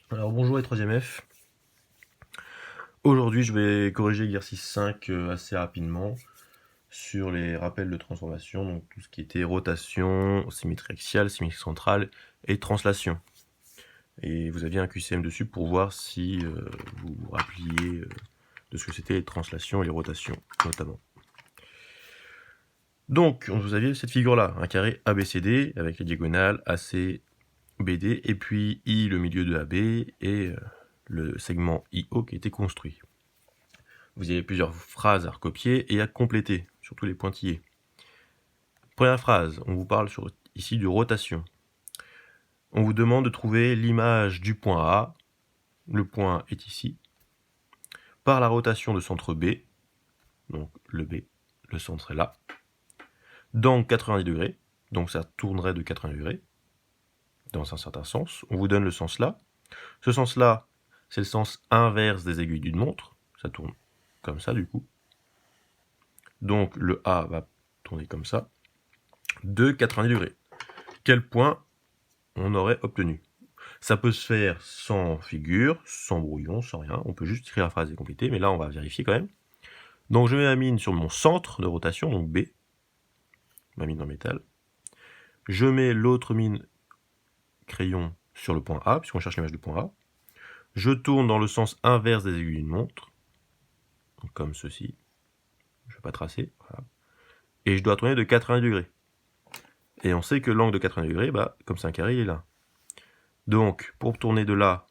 Alors bonjour les 3e F. Aujourd'hui je vais corriger l'exercice 5 assez rapidement sur les rappels de transformation, donc tout ce qui était rotation, symétrie axiale, symétrie centrale et translation. Et vous aviez un QCM dessus pour voir si vous vous rappeliez de ce que c'était les translations et les rotations notamment. Donc vous aviez cette figure-là, un carré ABCD avec les diagonales AC, BD, et puis I le milieu de AB et le segment IO qui était construit. Vous avez plusieurs phrases à recopier et à compléter, surtout les pointillés. Première phrase, on vous parle ici de rotation. On vous demande de trouver l'image du point A, le point est ici, par la rotation de centre B, donc le B, le centre est là, dans 90 degrés, donc ça tournerait de 80 degrés, dans un certain sens. On vous donne le sens là. Ce sens-là, c'est le sens inverse des aiguilles d'une montre, ça tourne comme ça du coup. Donc le A va tourner comme ça, de 90 degrés. Quel point on aurait obtenu? Ça peut se faire sans figure, sans brouillon, sans rien. On peut juste écrire la phrase et compléter, mais là on va vérifier quand même. Donc je mets ma mine sur mon centre de rotation, donc B, ma mine en métal. Je mets l'autre mine crayon sur le point A, puisqu'on cherche l'image du point A. Je tourne dans le sens inverse des aiguilles d'une montre, donc comme ceci. Je ne vais pas tracer, voilà. Et je dois tourner de 80 degrés. Et on sait que l'angle de 80 degrés, comme c'est un carré, il est là. Donc, pour tourner de là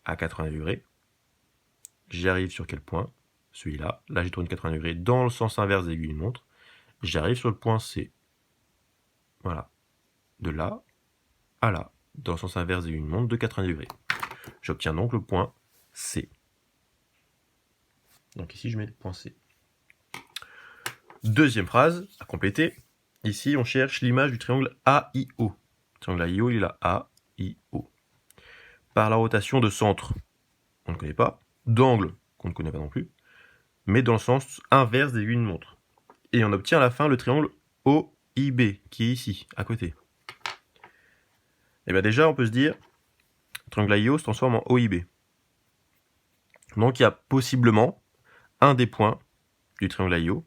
à 80 degrés, j'arrive sur quel point? Celui-là. Là, j'ai tourné 80 degrés dans le sens inverse des aiguilles d'une montre. J'arrive sur le point C. Voilà. De là à là, dans le sens inverse des aiguilles d'une montre de 80 degrés. J'obtiens donc le point C. Donc ici, je mets le point C. Deuxième phrase à compléter. Ici, on cherche l'image du triangle AIO. Le triangle AIO, il est là. AIO. Par la rotation de centre, on ne connaît pas. D'angle, qu'on ne connaît pas non plus. Mais dans le sens inverse des aiguilles d'une montre. Et on obtient à la fin le triangle OIB, qui est ici, à côté. Et bien déjà, on peut se dire, le triangle AIO se transforme en OIB. Donc il y a possiblement un des points du triangle AIO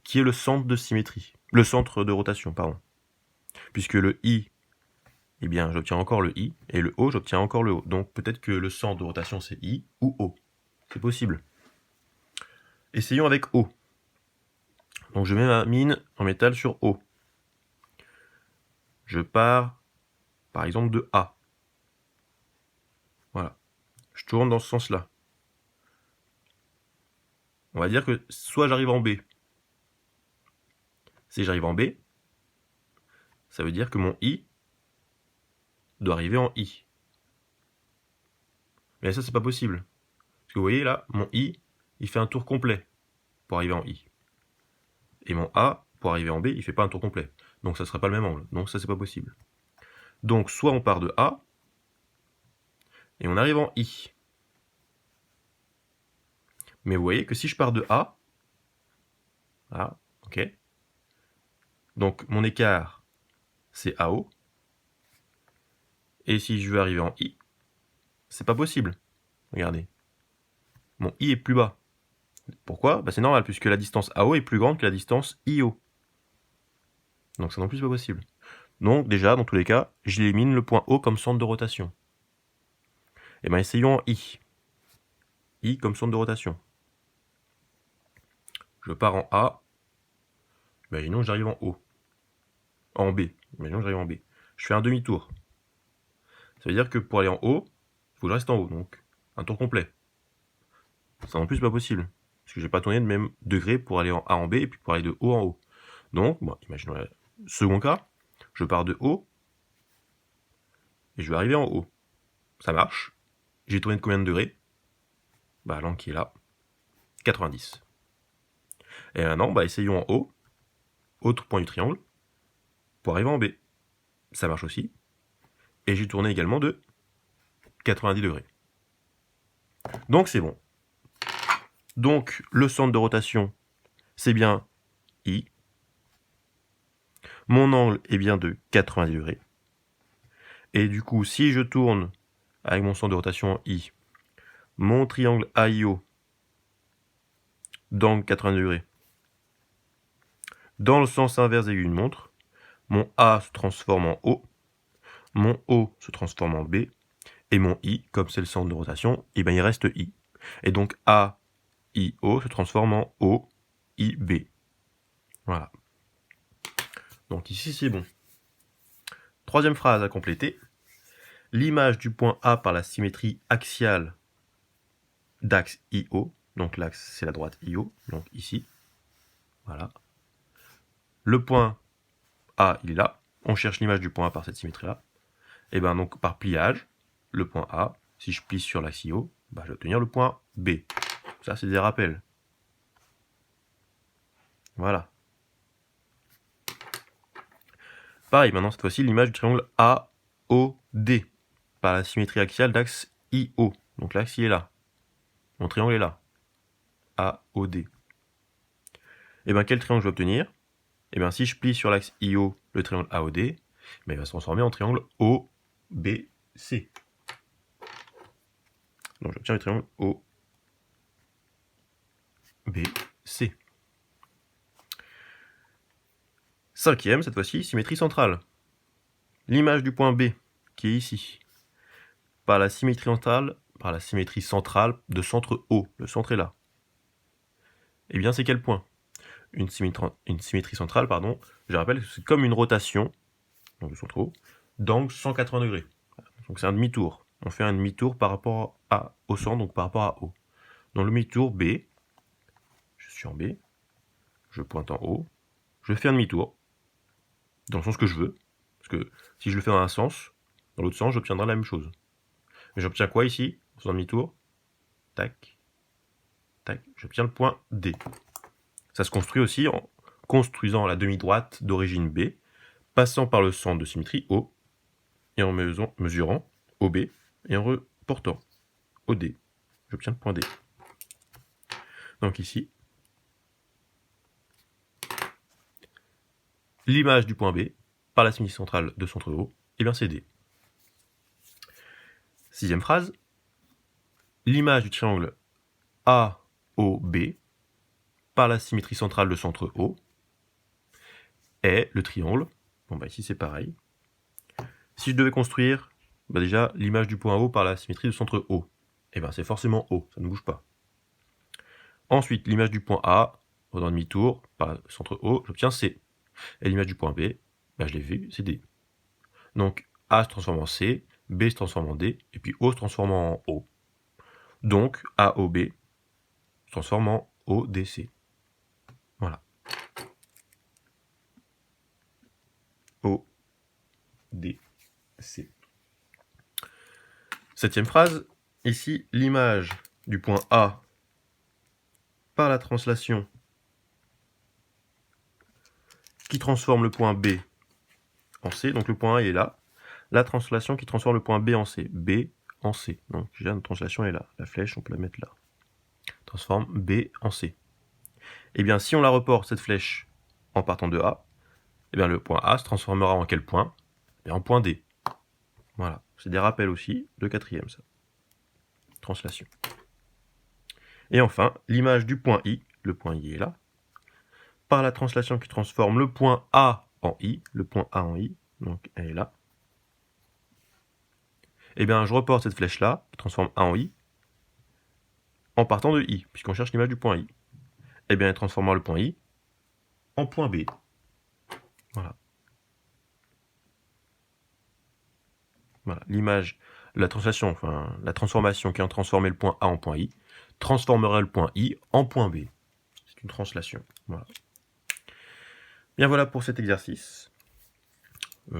qui est le centre de symétrie. Le centre de rotation, pardon. Puisque le I, eh bien, j'obtiens encore le I, et le O, j'obtiens encore le O. Donc peut-être que le centre de rotation, c'est I ou O. C'est possible. Essayons avec O. Donc je mets ma mine en métal sur O. Je pars, par exemple, de A. Voilà. Je tourne dans ce sens-là. On va dire que soit j'arrive en B. Si j'arrive en B, ça veut dire que mon I doit arriver en I. Mais ça, c'est pas possible. Parce que vous voyez là, mon I, il fait un tour complet pour arriver en I. Et mon A, pour arriver en B, il fait pas un tour complet. Donc ça ne sera pas le même angle. Donc ça, c'est pas possible. Donc soit on part de A, et on arrive en I. Mais vous voyez que si je pars de A, là, ok. Donc mon écart, c'est AO. Et si je veux arriver en I, c'est pas possible. Regardez. Mon I est plus bas. Pourquoi? C'est normal, puisque la distance AO est plus grande que la distance IO. Donc ça non plus, c'est pas possible. Donc déjà, dans tous les cas, j'élimine le point O comme centre de rotation. Et bien essayons en I. I comme centre de rotation. Je pars en A. Imaginons que j'arrive en O. En B. Imaginons que j'arrive en B. Je fais un demi-tour. Ça veut dire que pour aller en haut, il faut que je reste en haut. Donc, un tour complet. Ça non plus, c'est pas possible. Parce que j'ai pas tourné de même degré pour aller en A en B et puis pour aller de haut en haut. Donc, imaginons le second cas. Je pars de haut. Et je vais arriver en haut. Ça marche. J'ai tourné de combien de degrés? L'angle qui est là. 90. Et maintenant, essayons en haut. Autre point du triangle. Pour arriver en B. Ça marche aussi. Et j'ai tourné également de 90 degrés. Donc c'est bon. Donc le centre de rotation, c'est bien I. Mon angle est bien de 90 degrés. Et du coup, si je tourne avec mon centre de rotation I, mon triangle AIO d'angle 80 degrés, dans le sens inverse d'aiguille d'une montre, mon A se transforme en O, mon O se transforme en B, et mon I, comme c'est le centre de rotation, et ben il reste I. Et donc A, I, O se transforme en O, I, B. Voilà. Donc ici c'est bon. Troisième phrase à compléter. L'image du point A par la symétrie axiale d'axe IO, donc l'axe c'est la droite IO, donc ici. Voilà. Le point A, il est là. On cherche l'image du point A par cette symétrie-là. Et bien donc par pliage, le point A, si je plie sur l'axe IO, ben, je vais obtenir le point B. Ça, c'est des rappels. Voilà. Pareil, maintenant cette fois-ci, l'image du triangle AOD par la symétrie axiale d'axe IO. Donc l'axe il est là. Mon triangle est là. AOD. Et bien quel triangle je vais obtenir? Et bien si je plie sur l'axe IO le triangle AOD, ben, il va se transformer en triangle OBC. Donc j'obtiens le triangle OBC. Cinquième, cette fois-ci, symétrie centrale. L'image du point B, qui est ici, par la symétrie centrale de centre O. Le centre est là. Eh bien, c'est quel point? Une symétrie centrale, pardon. Je rappelle que c'est comme une rotation, donc le centre O, d'angle 180 degrés. Donc c'est un demi-tour. On fait un demi-tour par rapport au centre, donc par rapport à O. Dans le demi-tour B, je suis en B, je pointe en haut, je fais un demi-tour, dans le sens que je veux, parce que si je le fais dans un sens, dans l'autre sens, j'obtiendrai la même chose. Mais j'obtiens quoi ici, en faisant demi-tour? Tac, tac, j'obtiens le point D. Ça se construit aussi en construisant la demi-droite d'origine B, passant par le centre de symétrie O, et en mesurant OB, et en reportant OD. J'obtiens le point D. Donc ici, l'image du point B par la symétrie centrale de centre O, et bien c'est D. Sixième phrase, l'image du triangle AOB par la symétrie centrale de centre O est le triangle. Bon bah ici c'est pareil. Si je devais construire déjà l'image du point O par la symétrie de centre O, et bien c'est forcément O, ça ne bouge pas. Ensuite, l'image du point A, dans demi-tour, par le centre O, j'obtiens C. Et l'image du point B, ben je l'ai vu, c'est D. Donc A se transforme en C, B se transforme en D, et puis O se transforme en O. Donc AOB se transforme en ODC. Voilà. ODC. Septième phrase, ici l'image du point A par la translation qui transforme le point B en C, donc le point A est là, la translation qui transforme le point B en C, B en C, donc déjà notre translation est là, la flèche on peut la mettre là, transforme B en C. Et bien si on la reporte cette flèche en partant de A, et bien le point A se transformera en quel point? Et en point D. Voilà, c'est des rappels aussi de quatrième ça. Translation. Et enfin, l'image du point I, le point I est là, par la translation qui transforme le point A en I, le point A en I, donc elle est là. Et bien je reporte cette flèche là, qui transforme A en I, en partant de I, puisqu'on cherche l'image du point I. Et bien elle transformera le point I en point B. Voilà. Voilà, l'image, la translation, enfin la transformation qui a transformé le point A en point I, transformera le point I en point B. C'est une translation. Voilà. Bien voilà pour cet exercice.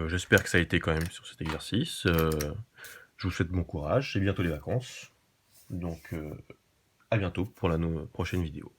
J'espère que ça a été quand même sur cet exercice. Je vous souhaite bon courage, c'est bientôt les vacances. Donc à bientôt pour la prochaine vidéo.